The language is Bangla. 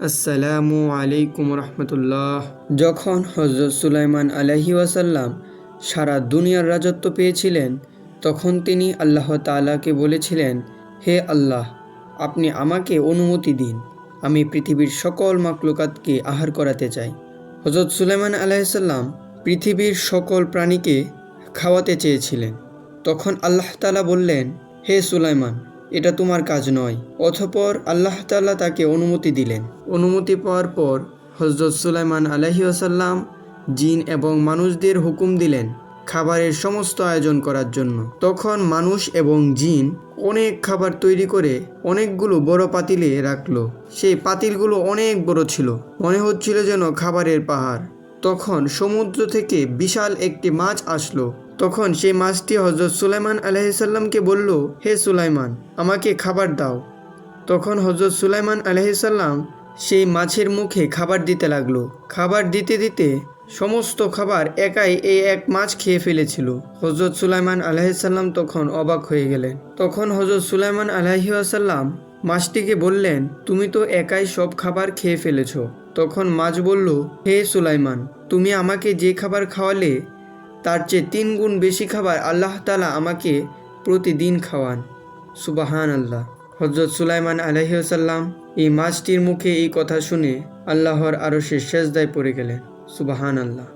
আসসালামু আলাইকুম রহমতুল্লাহ। যখন হজরত সুলাইমান আলাইহি ওয়াসাল্লাম সারা দুনিয়ার রাজত্ব পেয়েছিলেন, তখন তিনি আল্লাহ তাআলাকে বলেছিলেন, হে আল্লাহ, আপনি আমাকে অনুমতি দিন, আমি পৃথিবীর সকল মাখলুকাতকে আহার করাতে চাই। হজরত সুলাইমান আলাইহিসসালাম পৃথিবীর সকল প্রাণীকে খাওয়াতে চেয়েছিলেন। তখন আল্লাহ তাআলা বললেন, হে সুলাইমান, এটা তোমার কাজ নয়। অতঃপর আল্লাহ তাআলা তাকে অনুমতি দিলেন। অনুমতি পাওয়ার পর হজরত সুলাইমান আলাইহি ওয়াসাল্লাম জিন এবং মানুষদের হুকুম দিলেন খাবারের সমস্ত আয়োজন করার জন্য। তখন মানুষ এবং জিন অনেক খাবার তৈরি করে অনেকগুলো বড় পাতিলে রাখলো। সেই পাতিলগুলো অনেক বড় ছিল, মনে হচ্ছিল যেন খাবারের পাহাড়। তখন সমুদ্র থেকে বিশাল একটি মাছ আসলো। তখন সেই মাছটি হজরত সুলাইমান আলাইহিসসালামকে বলল, হে সুলাইমান, আমাকে খাবার দাও। তখন হজরত সুলাইমান আলাইহিসসালাম সেই মাছের মুখে খাবার দিতে লাগলো। খাবার দিতে দিতে সমস্ত খাবার একাই এই এক মাছ খেয়ে ফেলেছিল। হজরত সুলাইমান আলাইহিসসালাম তখন অবাক হয়ে গেলেন। তখন হজরত সুলাইমান আলাইহি ওয়াসাল্লাম মাছটিকে বললেন, তুমি তো একাই সব খাবার খেয়ে ফেলেছ। তখন মাছ বলল, হে সুলাইমান, তুমি আমাকে যে খাবার খাওয়ালে তার চেয়ে 3 গুণ বেশি খাবার আল্লাহ তাআলা আমাকে প্রতিদিন খাওয়ান। সুবহান আল্লাহ। হজরত সুলাইমান আলাইহি ওয়াসাল্লাম এই মাছটির মুখে এই কথা শুনে আল্লাহর আরশে সেজদায় পড়ে গেলেন। সুবহান আল্লাহ।